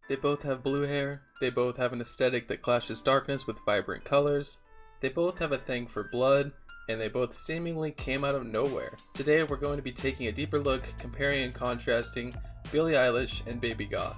They both have blue hair, they both have an aesthetic that clashes darkness with vibrant colors, they both have a thing for blood, and they both seemingly came out of nowhere. Today we're going to be taking a deeper look, comparing and contrasting Billie Eilish and Baby Goth,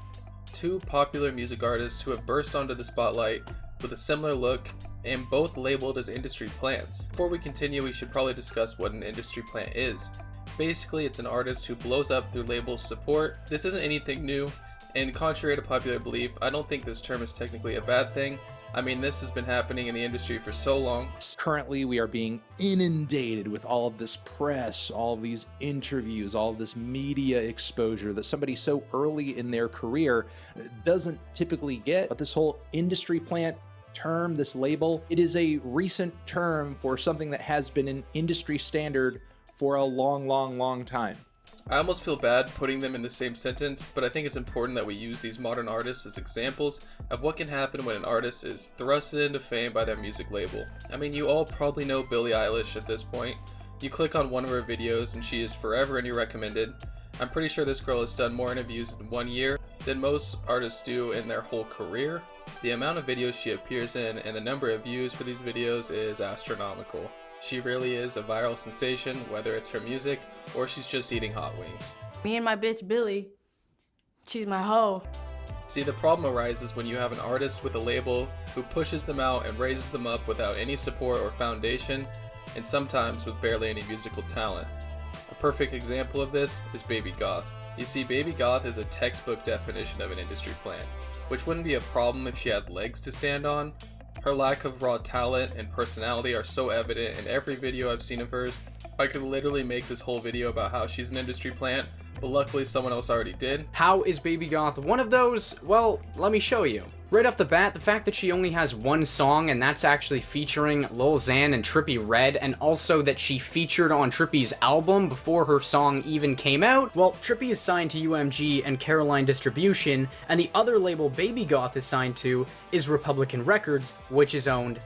two popular music artists who have burst onto the spotlight with a similar look and both labeled as industry plants. Before we continue, we should probably discuss what an industry plant is. Basically, it's an artist who blows up through label support. This isn't anything new, and contrary to popular belief, I don't think this term is technically a bad thing. I mean, this has been happening in the industry for so long. Currently, we are being inundated with all of this press, all of these interviews, all of this media exposure that somebody so early in their career doesn't typically get. But this whole industry plant term, this label, it is a recent term for something that has been an industry standard for a long time. I almost feel bad putting them in the same sentence, but I think it's important that we use these modern artists as examples of what can happen when an artist is thrusted into fame by their music label. I mean, you all probably know Billie Eilish at this point. You click on one of her videos and she is forever in your recommended. I'm pretty sure this girl has done more interviews in 1 year than most artists do in their whole career. The amount of videos she appears in and the number of views for these videos is astronomical. She really is a viral sensation, whether it's her music or she's just eating hot wings. Me and my bitch Billie, she's my hoe. See, the problem arises when you have an artist with a label who pushes them out and raises them up without any support or foundation, and sometimes with barely any musical talent. A perfect example of this is Baby Goth. You see, Baby Goth is a textbook definition of an industry plant, which wouldn't be a problem if she had legs to stand on. Her lack of raw talent and personality are so evident in every video I've seen of hers. I could literally make this whole video about how she's an industry plant, but luckily someone else already did. How is Baby Goth one of those? Well, let me show you. Right off the bat, the fact that she only has one song, and that's actually featuring Lil Xan and Trippie Redd, and also that she featured on Trippie's album before her song even came out. Well, Trippie is signed to UMG and Caroline Distribution, and the other label Baby Goth is signed to is Republican Records, which is owned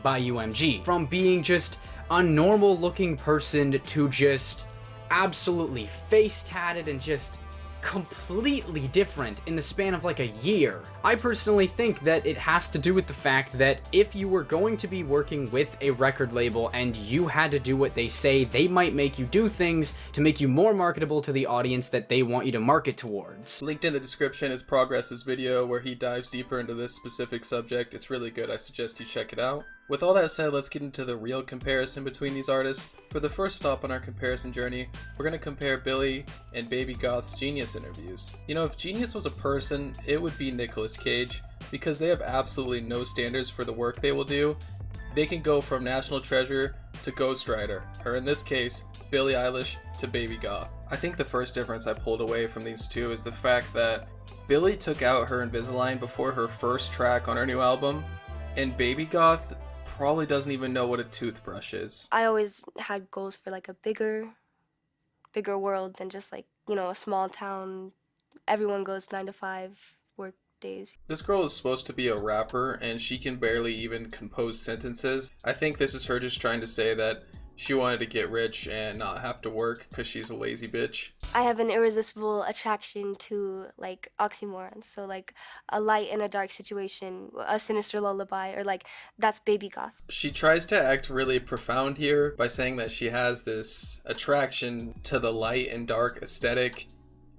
by UMG. From being just a normal looking person to just absolutely face tatted and just completely different in the span of like a year. I personally think that it has to do with the fact that if you were going to be working with a record label and you had to do what they say, they might make you do things to make you more marketable to the audience that they want you to market towards. Linked in the description is Progress's video where he dives deeper into this specific subject. It's really good, I suggest you check it out. With all that said, let's get into the real comparison between these artists. For the first stop on our comparison journey, we're going to compare Billie and Baby Goth's Genius interviews. You know, if Genius was a person, it would be Nicolas Cage, because they have absolutely no standards for the work they will do. They can go from National Treasure to Ghostwriter, or in this case, Billie Eilish to Baby Goth. I think the first difference I pulled away from these two is the fact that Billie took out her Invisalign before her first track on her new album, and Baby Goth probably doesn't even know what a toothbrush is. I always had goals for like a bigger world than just like, you know, a small town. Everyone goes 9 to 5 work days. This girl is supposed to be a rapper and she can barely even compose sentences. I think this is her just trying to say that she wanted to get rich and not have to work because she's a lazy bitch. I have an irresistible attraction to like oxymorons. So like a light in a dark situation, a sinister lullaby, or like that's Baby Goth. She tries to act really profound here by saying that she has this attraction to the light and dark aesthetic.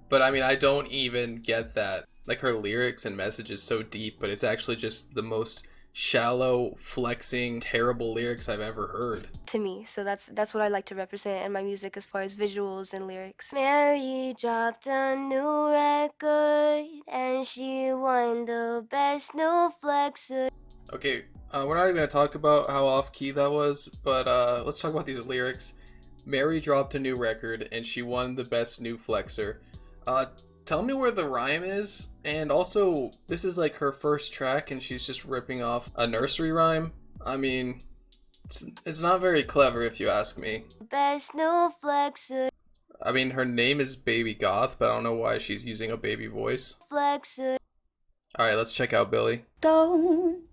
But I mean, I don't even get that. Like, her lyrics and message is so deep, but it's actually just the most shallow, flexing, terrible lyrics I've ever heard. To me, so that's what I like to represent in my music as far as visuals and lyrics. Mary dropped a new record and she won the best new flexer. Okay, we're not even gonna talk about how off-key that was, but let's talk about these lyrics. Mary dropped a new record and she won the best new flexer. Tell me where the rhyme is, and also, this is like her first track and she's just ripping off a nursery rhyme. I mean, it's not very clever if you ask me. Best new flexer. I mean, her name is Baby Goth, but I don't know why she's using a baby voice. Flexer. Alright, let's check out Billie. Don't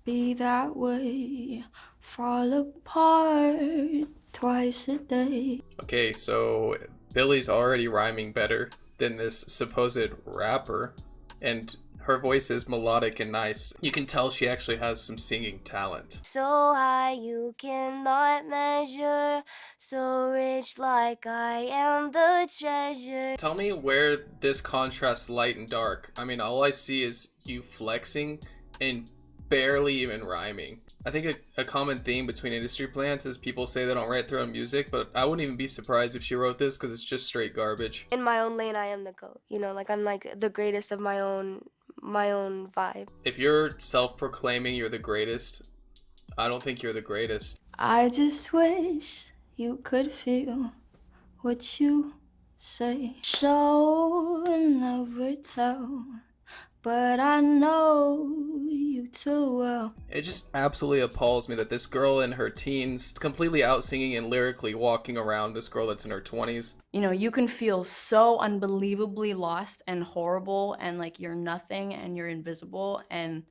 be that way, fall apart twice a day. Okay, so Billie's already rhyming better than this supposed rapper, and her voice is melodic and nice. You can tell she actually has some singing talent. So high you cannot measure, so rich like I am the treasure. Tell me where this contrasts light and dark. I mean, all I see is you flexing and barely even rhyming. I think a common theme between industry plants is people say they don't write their own music, but I wouldn't even be surprised if she wrote this because it's just straight garbage. In my own lane, I am the GOAT. You know, like I'm like the greatest of my own vibe. If you're self-proclaiming you're the greatest, I don't think you're the greatest. I just wish you could feel what you say. Show and never tell, but I know you too well. It just absolutely appalls me that this girl in her teens is completely out singing and lyrically walking around this girl that's in her 20s. You know, you can feel so unbelievably lost and horrible and like you're nothing and you're invisible and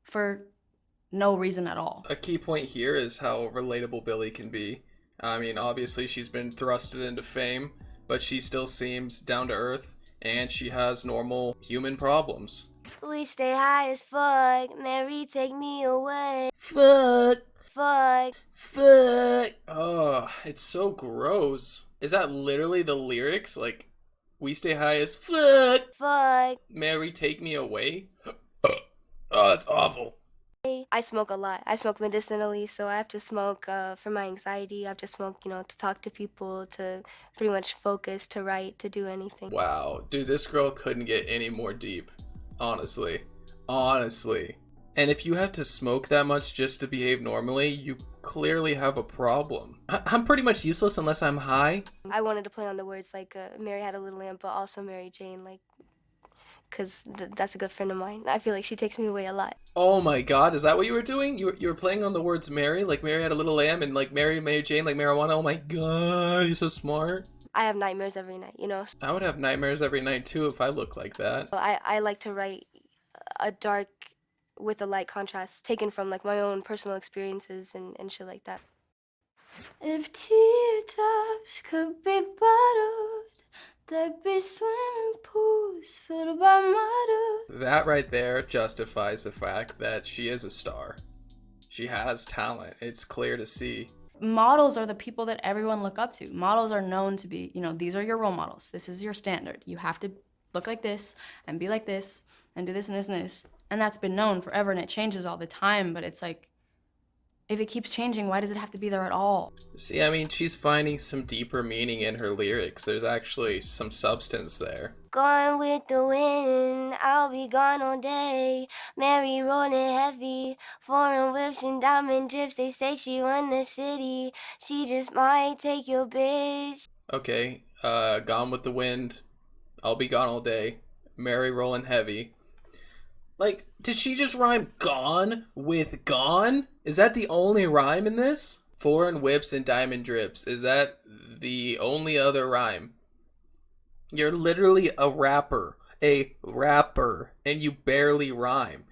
for no reason at all. A key point here is how relatable Billie can be. I mean, obviously she's been thrusted into fame, but she still seems down to earth and she has normal human problems. We stay high as fuck, Mary take me away. Fuck. Fuck. Fuck. Oh, it's so gross. Is that literally the lyrics? Like, we stay high as fuck. Fuck. Mary, take me away. Oh, that's awful. I smoke a lot. I smoke medicinally, so I have to smoke for my anxiety. I have to smoke, you know, to talk to people, to pretty much focus, to write, to do anything. Wow. Dude, this girl couldn't get any more deep. Honestly. Honestly. And if you have to smoke that much just to behave normally, you clearly have a problem. I'm pretty much useless unless I'm high. I wanted to play on the words like Mary had a little lamp, but also Mary Jane, like, because that's a good friend of mine. I feel like she takes me away a lot. Oh my god, is that what you were doing? You were playing on the words Mary? Like Mary had a little lamb and like Mary Jane, like marijuana? Oh my god, you're so smart. I have nightmares every night, you know? I would have nightmares every night too if I looked like that. I like to write a dark with a light contrast taken from like my own personal experiences and shit like that. If teardrops could be bottled, there'd be swimming pools filled by mud. That right there justifies the fact that she is a star. She has talent. It's clear to see. Models are the people that everyone look up to. Models are known to be, you know, these are your role models. This is your standard. You have to look like this and be like this and do this and this and this. And that's been known forever and it changes all the time, but it's like, if it keeps changing, why does it have to be there at all? See, I mean, she's finding some deeper meaning in her lyrics. There's actually some substance there. Gone with the wind, I'll be gone all day. Mary rolling heavy, foreign whips and diamond drips. They say she run the city, she just might take your bitch. Okay, Gone with the Wind, I'll be gone all day, Mary rolling heavy. Like, did she just rhyme gone with gone? Is that the only rhyme in this? Foreign whips and diamond drips. Is that the only other rhyme? You're literally a rapper, and you barely rhyme.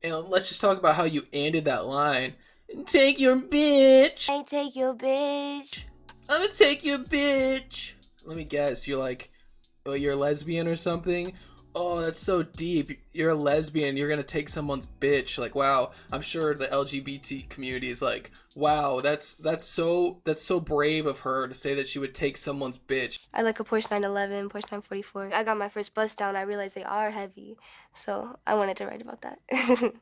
And let's just talk about how you ended that line. Take your bitch. I take your bitch. I'm gonna take your bitch. Let me guess, you're like, oh, you're a lesbian or something? Oh, that's so deep. You're a lesbian. You're gonna take someone's bitch. Like, wow. I'm sure the LGBT community is like, wow, that's so brave of her to say that she would take someone's bitch. I like a Porsche 911, Porsche 944. I got my first bus down. I realized they are heavy, so I wanted to write about that.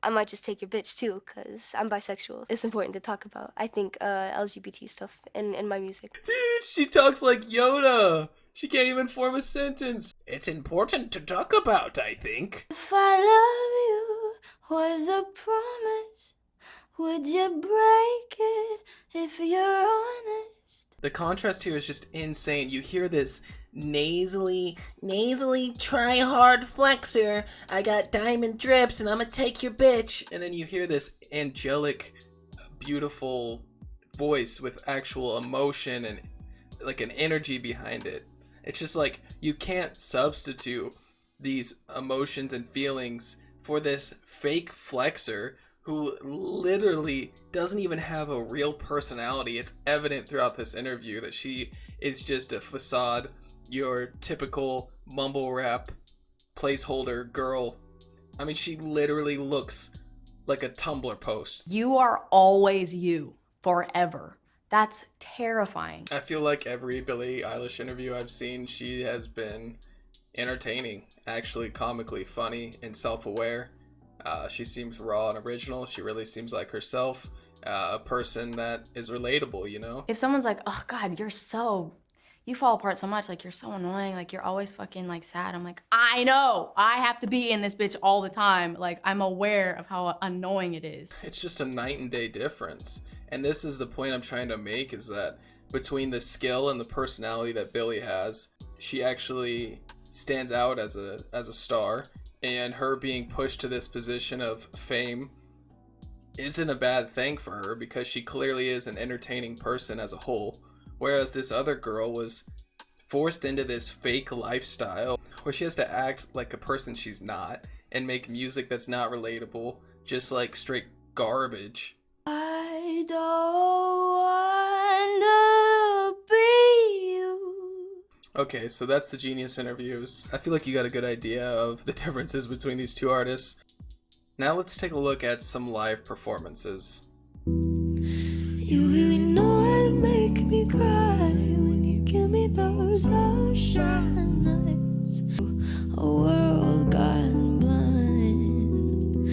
I might just take your bitch too, cause I'm bisexual. It's important to talk about. I think LGBT stuff in my music. Dude, she talks like Yoda. She can't even form a sentence. It's important to talk about, I think. If I love you was a promise, would you break it if you're honest? The contrast here is just insane. You hear this nasally try hard flexor. I got diamond drips and I'ma take your bitch. And then you hear this angelic, beautiful voice with actual emotion and like an energy behind it. It's just like, you can't substitute these emotions and feelings for this fake flexor who literally doesn't even have a real personality. It's evident throughout this interview that she is just a facade, your typical mumble rap placeholder girl I mean, she literally looks like a Tumblr post. You are always you, forever. That's terrifying. I feel like every Billie Eilish interview I've seen, she has been entertaining, actually comically funny and self-aware. She seems raw and original. She really seems like herself, a person that is relatable, you know? If someone's like, oh God, you fall apart so much, like you're so annoying, like you're always fucking like sad. I'm like, I know, I have to be in this bitch all the time. Like I'm aware of how annoying it is. It's just a night and day difference. And this is the point I'm trying to make, is that between the skill and the personality that Billie has, she actually stands out as a star, and her being pushed to this position of fame isn't a bad thing for her, because she clearly is an entertaining person as a whole. Whereas this other girl was forced into this fake lifestyle where she has to act like a person she's not and make music that's not relatable, just like straight garbage. I don't wanna be you. Okay, so that's the Genius interviews. I feel like you got a good idea of the differences between these two artists. Now let's take a look at some live performances. You really know how to make me cry when you give me those ocean eyes. A world gone blind.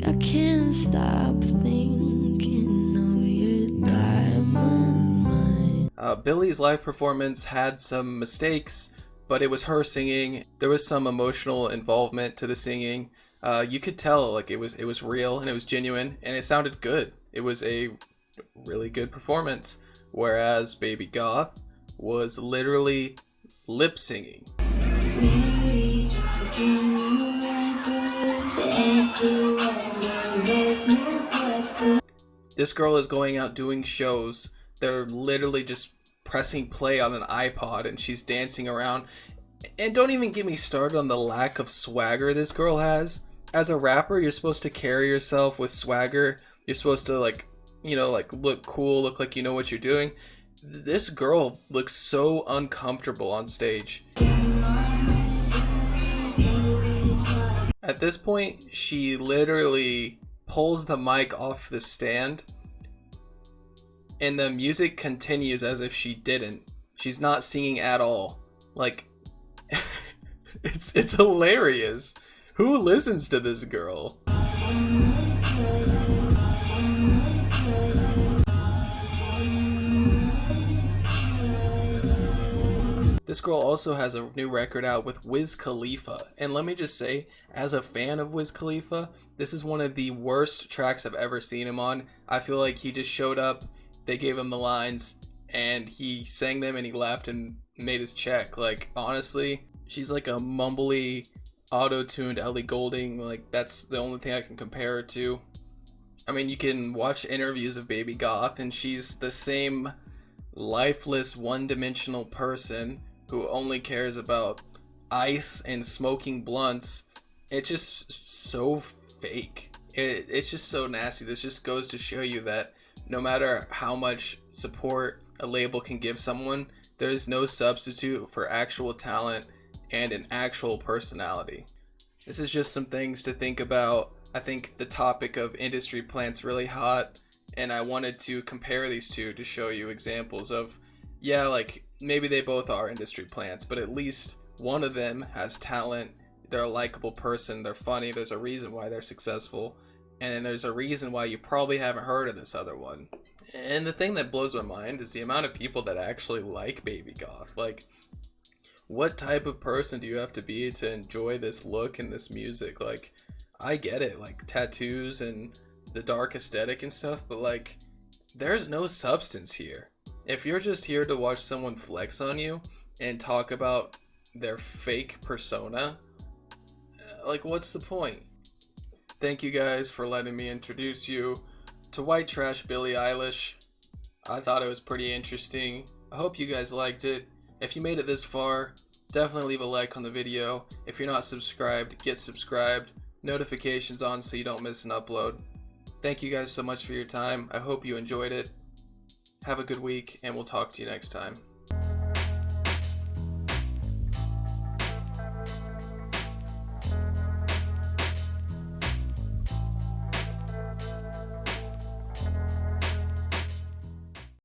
I can't stop thinking of your diamond mind. Billie's live performance had some mistakes, but it was her singing. There was some emotional involvement to the singing. You could tell like it was real and it was genuine and it sounded good. It was a really good performance, whereas Baby Goth was literally lip singing. This girl is going out doing shows. They're literally just pressing play on an iPod and she's dancing around. And don't even get me started on the lack of swagger this girl has. As a rapper, you're supposed to carry yourself with swagger. You're supposed to like look cool, look like you know what you're doing. This girl looks so uncomfortable on stage. At this point, she literally pulls the mic off the stand and the music continues as if she didn't. She's not singing at all. Like, it's hilarious. Who listens to this girl? This girl also has a new record out with Wiz Khalifa, and let me just say, as a fan of Wiz Khalifa, this is one of the worst tracks I've ever seen him on. I feel like he just showed up, they gave him the lines, and he sang them and he left and made his check. Like, honestly, she's like a mumbly, auto-tuned Ellie Goulding. Like, that's the only thing I can compare her to. I mean, you can watch interviews of Baby Goth, and she's the same lifeless, one-dimensional person who only cares about ice and smoking blunts. It's just so fake. It's just so nasty. This just goes to show you that no matter how much support a label can give someone, there is no substitute for actual talent and an actual personality. This is just some things to think about. I think the topic of industry plant's really hot, and I wanted to compare these two to show you examples of, yeah, like, maybe they both are industry plants, but at least one of them has talent, they're a likable person, they're funny, there's a reason why they're successful, and then there's a reason why you probably haven't heard of this other one. And the thing that blows my mind is the amount of people that actually like Baby Goth. Like, what type of person do you have to be to enjoy this look and this music? Like, I get it, like tattoos and the dark aesthetic and stuff, but like, there's no substance here. If you're just here to watch someone flex on you and talk about their fake persona, like, what's the point? Thank you guys for letting me introduce you to White Trash Billie Eilish. I thought it was pretty interesting. I hope you guys liked it. If you made it this far, definitely leave a like on the video. If you're not subscribed, get subscribed. Notifications on so you don't miss an upload. Thank you guys so much for your time. I hope you enjoyed it. Have a good week, and we'll talk to you next time.